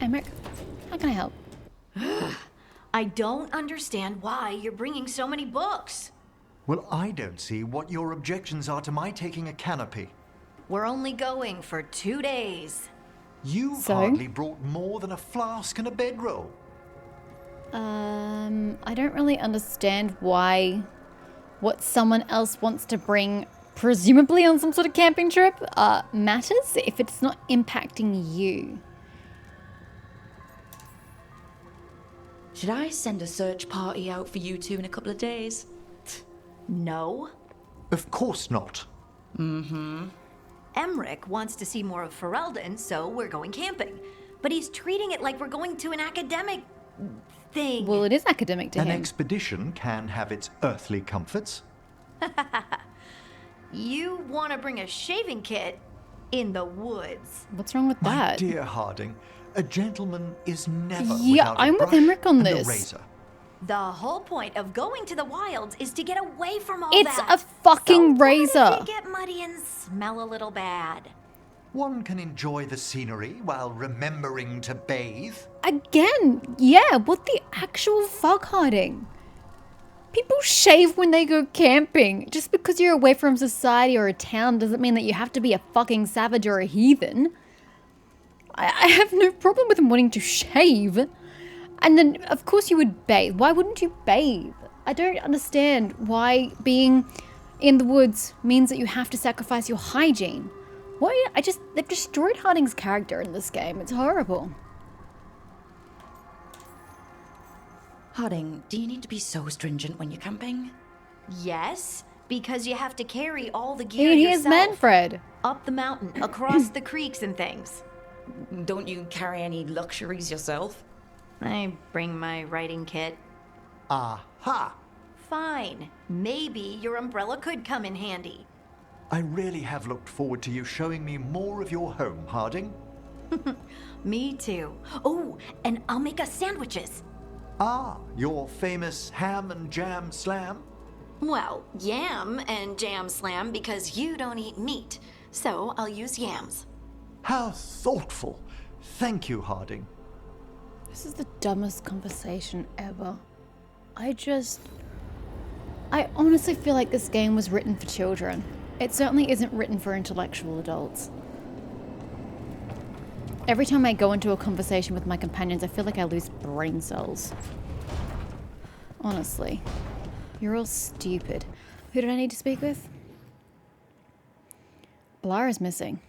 Emmerich, how can I help? I don't understand why you're bringing so many books. Well, I don't see what your objections are to my taking a canopy. We're only going for 2 days. You've hardly brought more than a flask and a bedroll. I don't really understand why what someone else wants to bring, presumably on some sort of camping trip, matters if it's not impacting you. Should I send a search party out for you two in a couple of days? No. Of course not. Emmerich wants to see more of Ferelden, so we're going camping. But he's treating it like we're going to an academic thing. Well, it is academic to An him. expedition can have its earthly comforts. You want to bring a shaving kit in the woods. What's wrong with My that? dear Harding, a gentleman is never Yeah, without a I'm with brush Emmerich on and a this. razor. The whole point of going to the wilds is to get away from all It's that. a fucking so razor. What if you get muddy and smell a little bad? One can enjoy the scenery while remembering to bathe. Again, yeah, what the actual fuck, Harding? People shave when they go camping. Just because you're away from society or a town doesn't mean that you have to be a fucking savage or a heathen. I have no problem with them wanting to shave. And then, of course, you would bathe. Why wouldn't you bathe? I don't understand why being in the woods means that you have to sacrifice your hygiene. Why? They've destroyed Harding's character in this game. It's horrible. Harding, do you need to be so stringent when you're camping? Yes, because you have to carry all the gear Here's yourself. Manfred. Up the mountain, across the creeks and things. Don't you carry any luxuries yourself? I bring my writing kit. Aha! Fine. Maybe your umbrella could come in handy. I really have looked forward to you showing me more of your home, Harding. Me too. Oh, and I'll make us sandwiches. Ah, your famous ham and jam slam? Well, yam and jam slam because you don't eat meat. So I'll use yams. How thoughtful. Thank you, Harding. This is the dumbest conversation ever. I honestly feel like this game was written for children. It certainly isn't written for intellectual adults. Every time I go into a conversation with my companions, I feel like I lose brain cells. Honestly. You're all stupid. Who did I need to speak with? Balara's missing.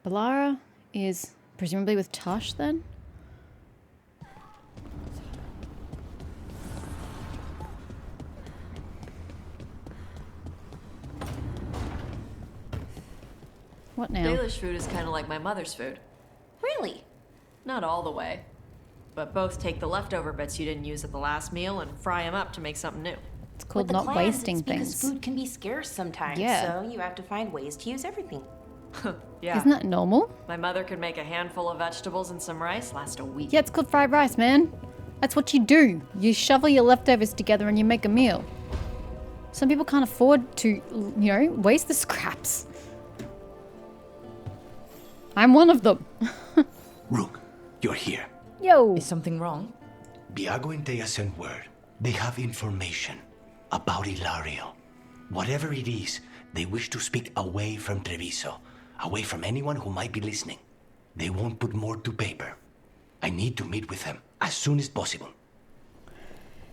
Balara is presumably with Tosh then? What now? Dalish food is kind of like my mother's food. Really? Not all the way. But both take the leftover bits you didn't use at the last meal and fry them up to make something new. It's called With the not clans, wasting it's because things. food can be scarce sometimes, Yeah. so you have to find ways to use everything. Yeah. Isn't that normal? My mother could make a handful of vegetables and some rice last a week. Yeah, it's called fried rice, man. That's what you do. You shovel your leftovers together and you make a meal. Some people can't afford to, waste the scraps. I'm one of them. Rook, you're here. Yo. Is something wrong? Biago and Thea sent word. They have information about Ilario. Whatever it is, they wish to speak away from Treviso, away from anyone who might be listening. They won't put more to paper. I need to meet with them as soon as possible.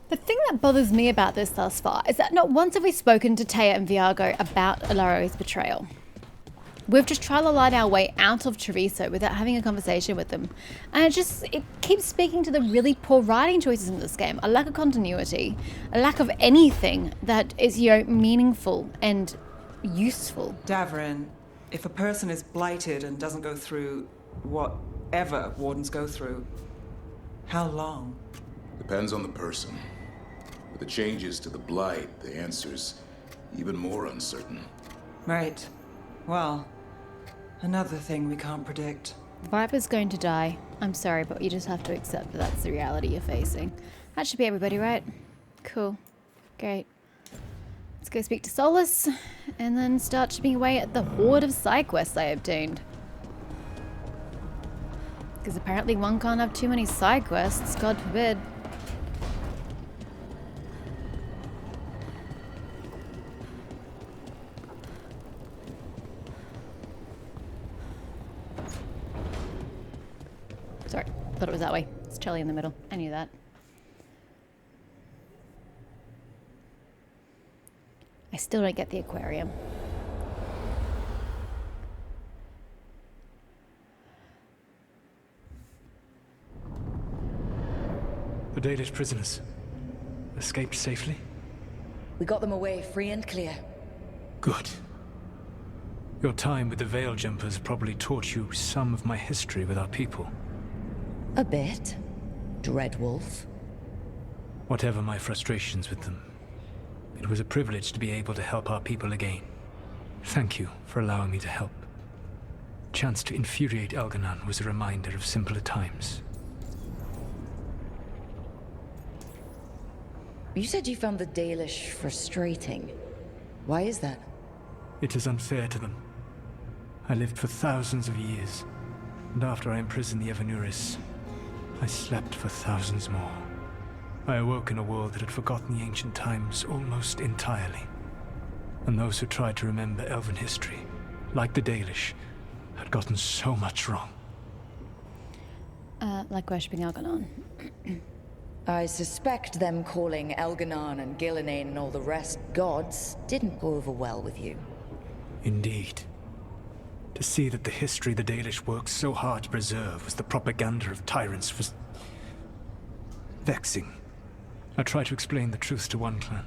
The thing that bothers me about this thus far is that not once have we spoken to Taya and Viago about Ilario's betrayal. We've just tried our way out of Treviso without having a conversation with them. And it keeps speaking to the really poor writing choices in this game. A lack of continuity, a lack of anything that is, meaningful and useful. Davrin, if a person is blighted and doesn't go through whatever wardens go through, how long? Depends on the person. With the changes to the blight, the answer's even more uncertain. Right. Well, another thing we can't predict. Viper's going to die. I'm sorry, but you just have to accept that that's the reality you're facing. That should be everybody, right? Cool. Great. Let's go speak to Solus, and then start chipping away at the horde of side quests I obtained. Because apparently one can't have too many side quests, God forbid. Sorry, thought it was that way. It's Charlie in the middle. I knew that. I still don't get the aquarium. The Dalish prisoners escaped safely? We got them away free and clear. Good. Your time with the Veil Jumpers probably taught you some of my history with our people. A bit. Dreadwolf. Whatever my frustrations with them, it was a privilege to be able to help our people again. Thank you for allowing me to help. Chance to infuriate Elganon was a reminder of simpler times. You said you found the Dalish frustrating. Why is that? It is unfair to them. I lived for thousands of years, and after I imprisoned the Evanuris, I slept for thousands more. I awoke in a world that had forgotten the ancient times almost entirely. And those who tried to remember Elven history, like the Dalish, had gotten so much wrong. Like worshipping Elganon. I suspect them calling Elganon and Gillenane and all the rest gods didn't go over well with you. Indeed. To see that the history the Dalish worked so hard to preserve was the propaganda of tyrants was vexing. I tried to explain the truth to one clan.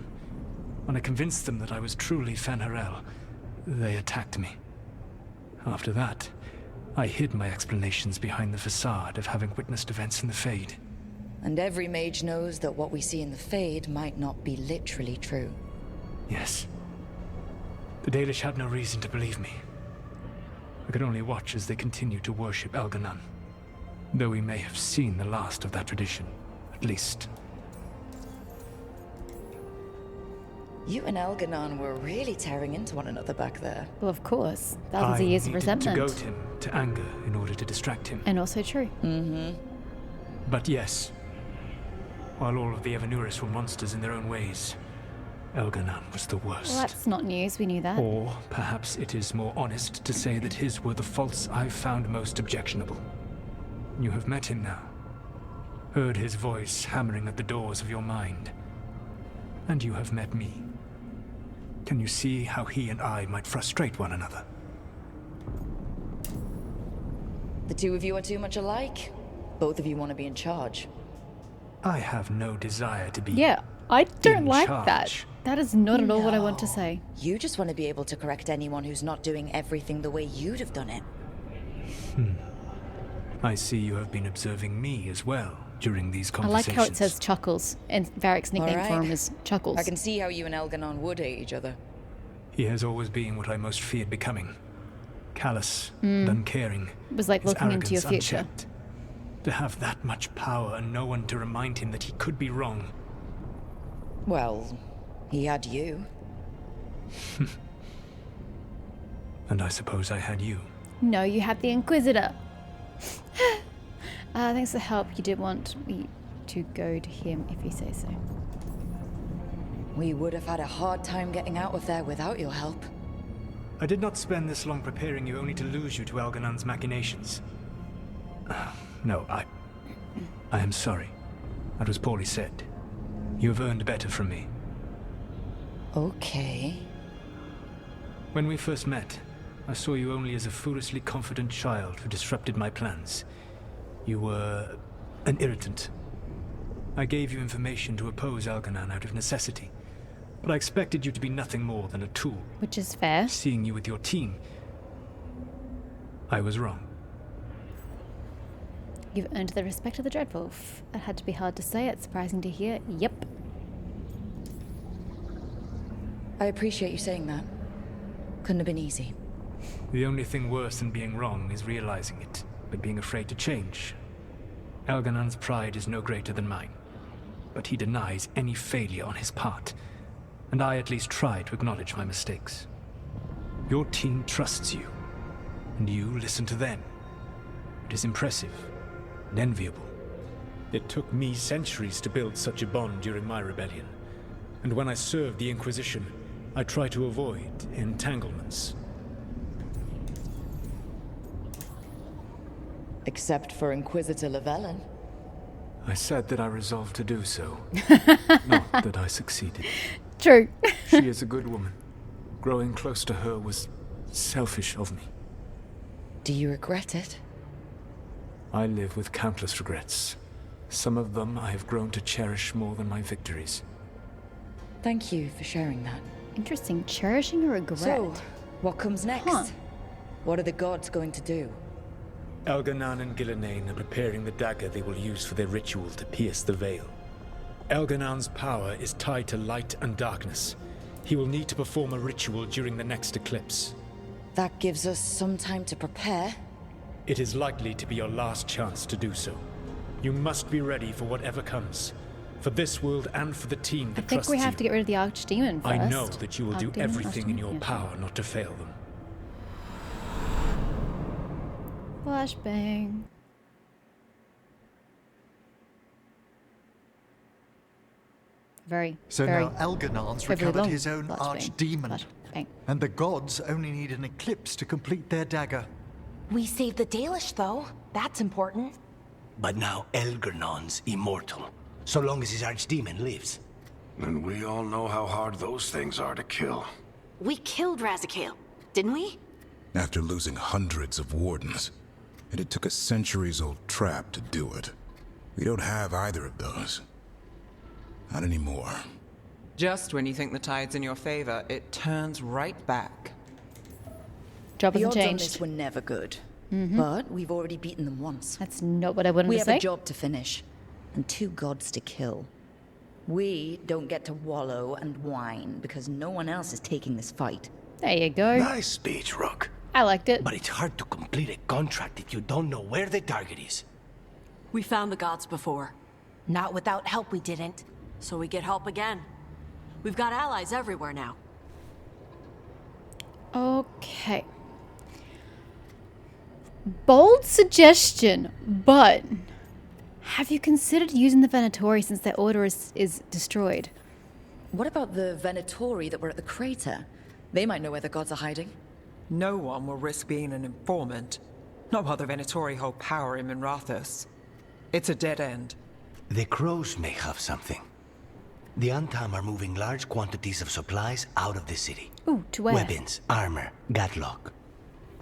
When I convinced them that I was truly Fen'Harel, they attacked me. After that, I hid my explanations behind the facade of having witnessed events in the Fade. And every mage knows that what we see in the Fade might not be literally true. Yes. The Dalish had no reason to believe me. I could only watch as they continued to worship Elganon, though we may have seen the last of that tradition, at least. You and Elganon were really tearing into one another back there. Well, of course. Thousands of years of resentment. I needed to goad him to anger in order to distract him. And also true. Mm-hmm. But yes, while all of the Evanuris were monsters in their own ways, Elganon was the worst. Well, that's not news. We knew that. Or perhaps it is more honest to say that his were the faults I've found most objectionable. You have met him now. Heard his voice hammering at the doors of your mind. And you have met me. Can you see how he and I might frustrate one another? The two of you are too much alike. Both of you want to be in charge. I have no desire to be. Yeah, I don't in like charge. that. That is not at all what I want to say. You just want to be able to correct anyone who's not doing everything the way you'd have done it. I see you have been observing me as well during these I conversations. like how it says Chuckles, and Varric's nickname for him is Chuckles. I can see how you and Elganon would hate each other. He has always been what I most feared becoming. Callous and uncaring. It was like his looking into your arrogance future. unchecked. To have that much power and no one to remind him that he could be wrong. Well, he had you. And I suppose I had you. No, you had the Inquisitor. Thanks for the help. You did want me to go to him if you say so. We would have had a hard time getting out of there without your help. I did not spend this long preparing you only to lose you to Elganon's machinations. No, I am sorry. That was poorly said. You have earned better from me. Okay. When we first met, I saw you only as a foolishly confident child who disrupted my plans. You were an irritant. I gave you information to oppose Elganon out of necessity, but I expected you to be nothing more than a tool. Which is fair. Seeing you with your team, I was wrong. You've earned the respect of the Dreadwolf. That had to be hard to say. It's surprising to hear. Yep. I appreciate you saying that. Couldn't have been easy. The only thing worse than being wrong is realizing it, but being afraid to change. Elganon's pride is no greater than mine, but he denies any failure on his part, and I at least try to acknowledge my mistakes. Your team trusts you, and you listen to them. It is impressive, and enviable. It took me centuries to build such a bond during my rebellion. And when I served the Inquisition, I tried to avoid entanglements. Except for Inquisitor Llewellyn. I said that I resolved to do so. Not that I succeeded. True. She is a good woman. Growing close to her was selfish of me. Do you regret it? I live with countless regrets. Some of them I have grown to cherish more than my victories. Thank you for sharing that. Interesting. Cherishing a regret. So, what comes next? Huh. What are the gods going to do? Elganan and Gillenane are preparing the dagger they will use for their ritual to pierce the veil. Elganan's power is tied to light and darkness. He will need to perform a ritual during the next eclipse. That gives us some time to prepare. It is likely to be your last chance to do so. You must be ready for whatever comes. For this world and for the team that trusts you. I think we have to get rid of the Archdemon first. I know that you will do Archdemon, everything in Archdemon, your yeah. power not to fail them. Flashbang. Very, So very, now Elganan's very recovered long his own flashbang. archdemon. Flashbang. And the gods only need an eclipse to complete their dagger. We saved the Dalish, though. That's important. But now Elganan's immortal, so long as his archdemon lives. And we all know how hard those things are to kill. We killed Razikale, didn't we? After losing hundreds of wardens. And it took a centuries-old trap to do it. We don't have either of those. Not anymore. Just when you think the tide's in your favor, it turns right back. Job The hasn't odds on changed. this were never good. But we've already beaten them once. That's not what I wanted We to have say. a job to finish, and 2 gods to kill. We don't get to wallow and whine because no one else is taking this fight. There you go. Nice speech, Rook. I liked it. But it's hard to complete a contract if you don't know where the target is. We found the gods before, Not without help, we didn't. so we get help again. We've got allies everywhere now. Okay. Bold suggestion, but have you considered using the Venatori since their order is destroyed? What about the Venatori that were at the crater? They might know where the gods are hiding. No one will risk being an informant. Not while the Venatori hold power in Minrathous. It's a dead end. The crows may have something. The Antam are moving large quantities of supplies out of the city. Ooh, to where? Weapons, armor, gatlock,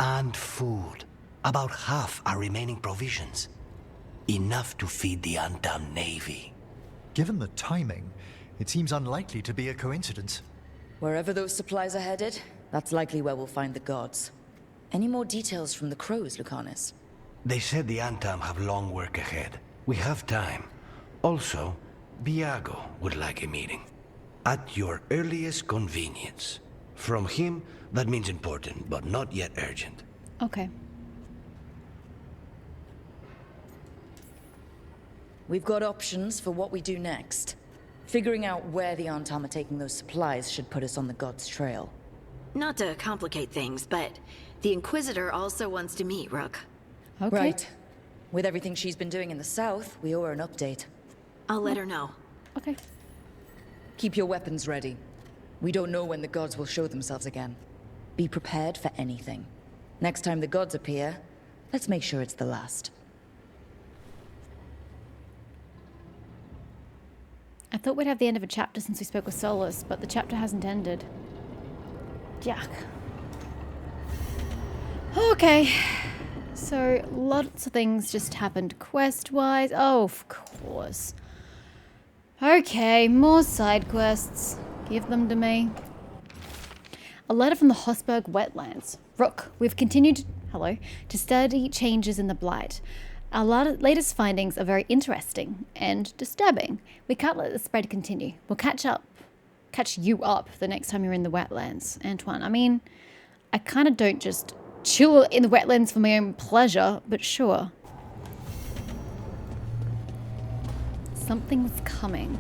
and food. About half are remaining provisions. Enough to feed the Antam navy. Given the timing, it seems unlikely to be a coincidence. Wherever those supplies are headed, that's likely where we'll find the gods. Any more details from the crows, Lucanus? They said the Antam have long work ahead. We have time. Also, Biago would like a meeting. At your earliest convenience. From him, that means important, but not yet urgent. Okay. We've got options for what we do next. Figuring out where the Antam are taking those supplies should put us on the gods' trail. Not to complicate things, but the Inquisitor also wants to meet Rook. Okay. Right. With everything she's been doing in the south, we owe her an update. I'll let her know. Okay. Keep your weapons ready. We don't know when the gods will show themselves again. Be prepared for anything. Next time the gods appear, let's make sure it's the last. I thought we'd have the end of a chapter since we spoke with Solus, but the chapter hasn't ended. Yuck. Okay. So, lots of things just happened quest-wise. Oh, of course. Okay, more side quests. Give them to me. A letter from the Hosberg wetlands. Rook, we've continued, to study changes in the Blight. Our latest findings are very interesting and disturbing. We can't let the spread continue. We'll catch you up the next time you're in the wetlands, Antoine. I mean, I kind of don't just chill in the wetlands for my own pleasure, but sure. Something's coming.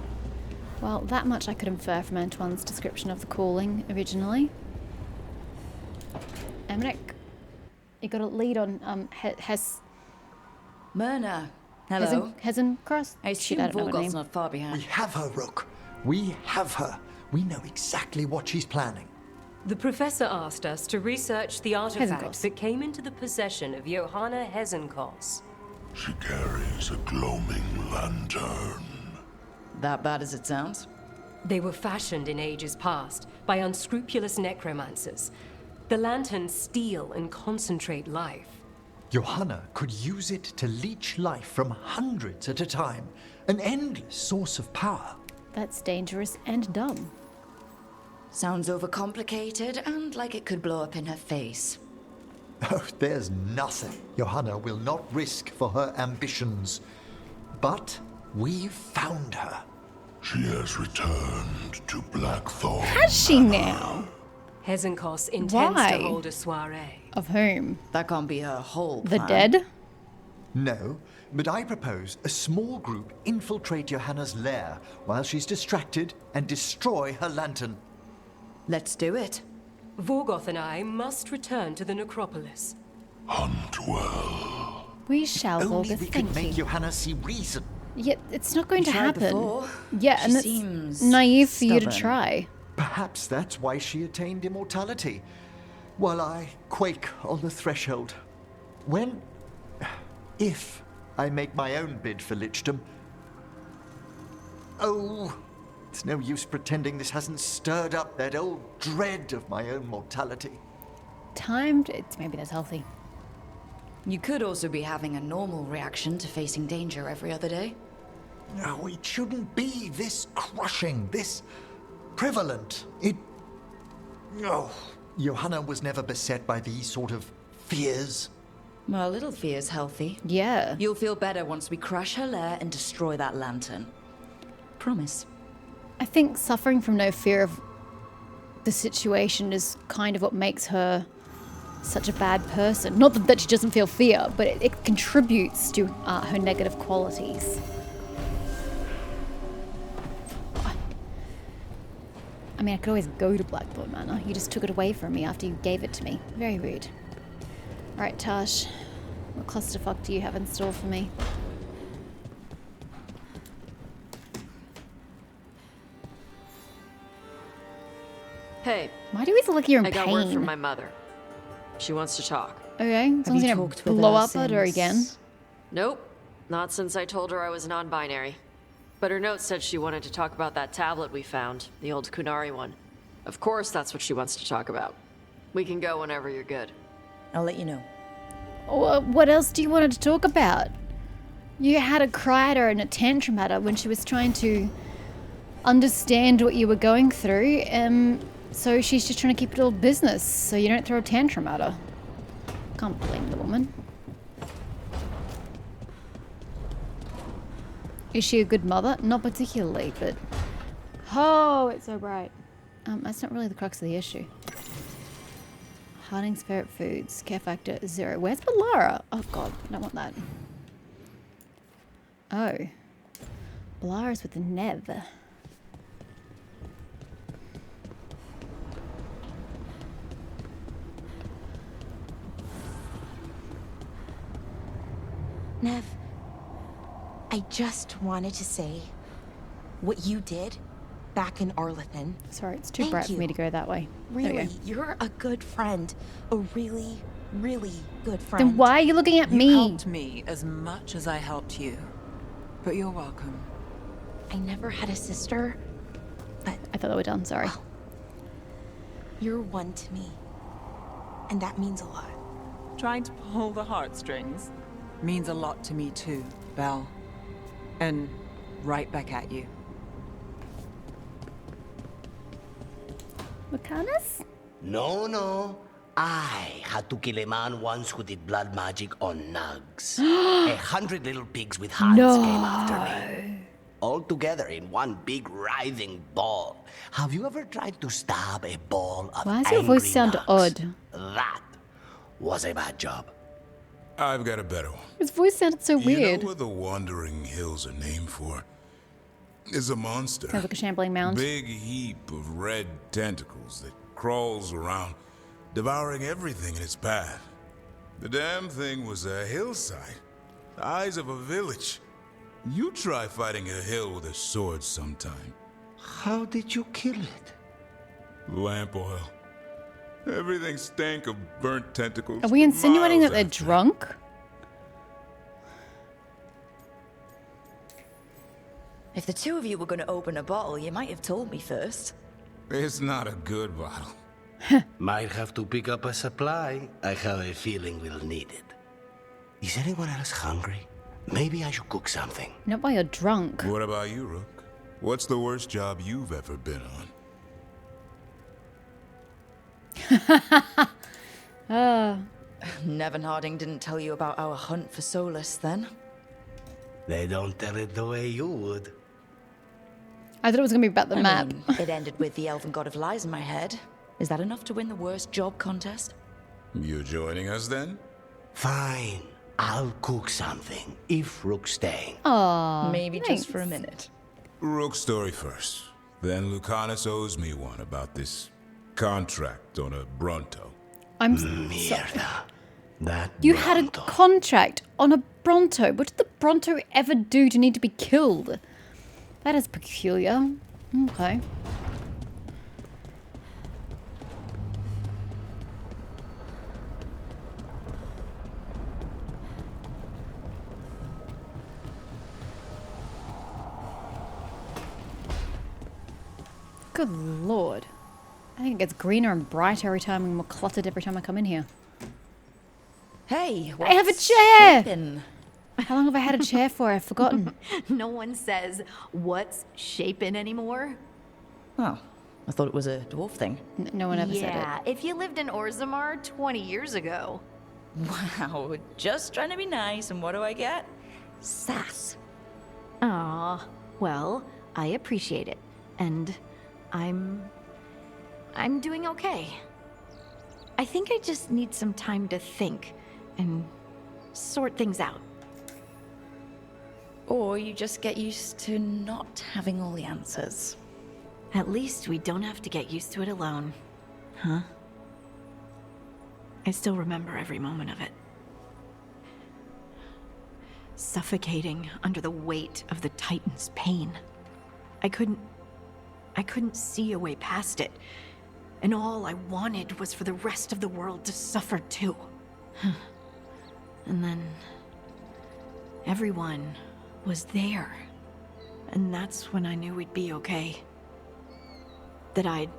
Well, that much I could infer from Antoine's description of the calling originally. Emmerich, you got a lead on Hess. Myrna, Hello. Hezen Cross? I Shit, assume I don't know her Volgoth's name. not far behind. We have her, Rook. We have her. We know exactly what she's planning. The professor asked us to research the artifact Hezenkos. that came into the possession of Johanna Hezenkos. She carries a gloaming lantern. That bad as it sounds? They were fashioned in ages past by unscrupulous necromancers. The lanterns steal and concentrate life. Johanna could use it to leech life from hundreds at a time. An endless source of power. That's dangerous and dumb. Sounds overcomplicated and like it could blow up in her face. Oh, there's nothing Johanna will not risk for her ambitions. But we've found her. She has returned to Blackthorn. Has she now? Hezenkos intends Why? to hold a soiree. Of whom? That can't be her whole The plan. dead? No, but I propose a small group infiltrate Johanna's lair while she's distracted and destroy her lantern. Let's do it. Vorgoth and I must return to the necropolis. Hunt well. We shall, Only Volga, we can thank make you. Johanna see reason. Yeah, it's not going to Tried happen. before. Yeah, She and it's seems naive for you to stubborn. try. Perhaps that's why she attained immortality, while I quake on the threshold. If I make my own bid for lichdom. Oh, it's no use pretending this hasn't stirred up that old dread of my own mortality. Timed, maybe that's healthy. You could also be having a normal reaction to facing danger every other day. No, it shouldn't be this crushing, this prevalent. No. Johanna was never beset by these sort of fears. Well, a little fear's healthy. Yeah. You'll feel better once we crash her lair and destroy that lantern. Promise. I think suffering from no fear of the situation is kind of what makes her such a bad person. Not that she doesn't feel fear, but it contributes to her negative qualities. I mean, I could always go to Blackthorn Manor. You just took it away from me after you gave it to me. Very rude. Alright, Tash. What clusterfuck do you have in store for me? Hey, Why do we look like you're in I got pain? word from my mother. She wants to talk. Okay, as long as you you don't talked with blow her up at her since? again. Nope, not since I told her I was non-binary. But her note said she wanted to talk about that tablet we found, the old Kunari one. Of course that's what she wants to talk about. We can go whenever you're good. I'll let you know. What else do you want her to talk about? You had a cry at her and a tantrum at her when she was trying to understand what you were going through. So she's just trying to keep it all business so you don't throw a tantrum at her. Can't blame the woman. Is she a good mother? Not particularly, but... Oh, it's so bright. That's not really the crux of the issue. Harding's favorite foods. Care factor 0. Where's Balara? Oh god, I don't want that. Oh. Balara's with the Nev. Nev, I just wanted to say what you did back in Arlathan. Sorry, it's too Thank bright for me you. to go that way. There we Really, go. you're a good friend. A really, really good friend. Then why are you looking at You me? helped me as much as I helped you. But you're welcome. I never had a sister, but I thought they were done, sorry. well, you're one to me. And that means a lot. Trying to pull the heartstrings means a lot to me too, Belle. And right back at you. Makanas? No. I had to kill a man once who did blood magic on nugs. 100 little pigs with hands came after me. All together in one big writhing ball. Have you ever tried to stab a ball of Why does your voice angry sound nugs? odd? That was a bad job. I've got a better one. His voice sounded so You weird. know what the Wandering Hills are named for? Is a monster. Sounds like a shambling mound. Big heap of red tentacles that crawls around, devouring everything in its path. The damn thing was a hillside. The eyes of a village. You try fighting a hill with a sword sometime. How did you kill it? Lamp oil. Everything stank of burnt tentacles. Are we insinuating miles that they're after. drunk? If the two of you were going to open a bottle, you might have told me first. It's not a good bottle. Might have to pick up a supply. I have a feeling we'll need it. Is anyone else hungry? Maybe I should cook something. Not while you're drunk. What about you, Rook? What's the worst job you've ever been on? Nevin Harding didn't tell you about our hunt for Solus, then? They don't tell it the way you would. I thought it was going to be about the map. mean, it ended with the elven god of lies in my head. Is that enough to win the worst job contest? You joining us then? Fine. I'll cook something, if Rook's staying. Aw, Maybe thanks. just for a minute. Rook's story first. Then Lucanus owes me one about this contract on a Bronto. I'm Mierda. That You had a Bronto. contract on a Bronto. What did the Bronto ever do to need to be killed? That is peculiar. Okay. Good lord. I think it gets greener and brighter every time and more cluttered every time I come in here. Hey, I have a what's chair! shaping? How long have I had a chair for? I've forgotten. No one says what's shaping anymore. Oh, I thought it was a dwarf thing. No one ever said Yeah, if you lived in Orzammar 20 years ago. Wow, just trying to be nice, and what do I get? Sass. Aw, well, I appreciate it. And I'm doing okay. I think I just need some time to think and sort things out. Or you just get used to not having all the answers. At least we don't have to get used to it alone. Huh? I still remember every moment of it. Suffocating under the weight of the Titan's pain. I couldn't see a way past it. And all I wanted was for the rest of the world to suffer too. And then everyone was there. And that's when I knew we'd be okay. That I'd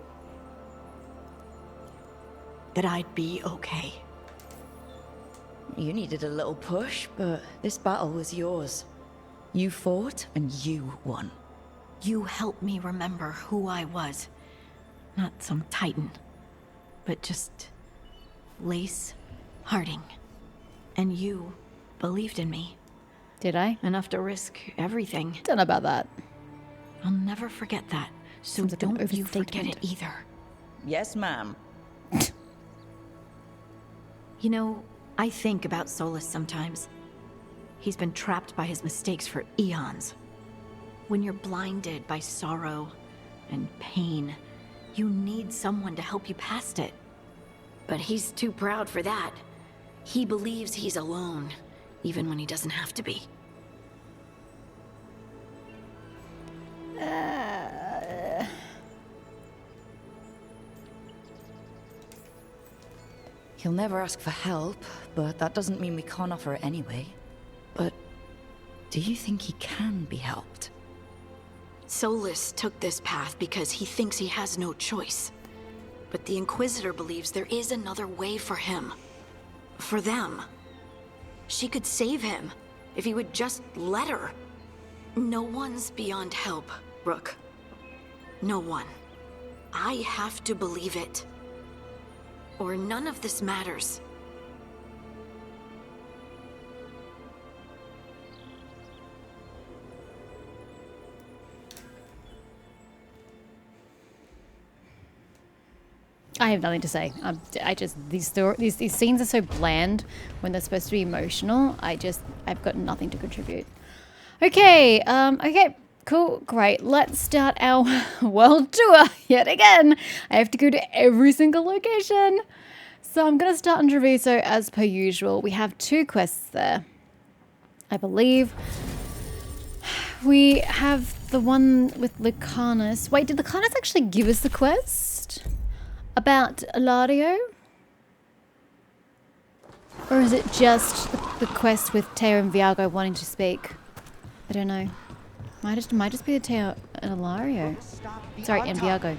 be okay. You needed a little push, but this battle was yours. You fought, and you won. You helped me remember who I was. Not some titan, but just Lace Harding. And you believed in me. Did I? Enough to risk everything. Don't know about that. I'll never forget that. So Sounds like an don't you forget overstatement. it either. Yes, ma'am. You know, I think about Solus sometimes. He's been trapped by his mistakes for eons. When you're blinded by sorrow and pain, you need someone to help you past it. But he's too proud for that. He believes he's alone, even when he doesn't have to be. He'll never ask for help, but that doesn't mean we can't offer it anyway. But do you think he can be helped? Solus took this path because he thinks he has no choice. But the Inquisitor believes there is another way for him. For them. She could save him if he would just let her. No one's beyond help, Rook. No one. I have to believe it. Or none of this matters. I have nothing to say. These scenes are so bland when they're supposed to be emotional. I've got nothing to contribute. Okay, okay, cool, great. Let's start our world tour yet again. I have to go to every single location. So I'm gonna start in Treviso as per usual. We have 2 quests there. I believe. We have the one with Lucanus. Wait, did Lucanus actually give us the quest about Ilario? Or is it just the quest with Teo and Viago wanting to speak? I don't know. Might just be the Teo and Ilario. Sorry, and Viago.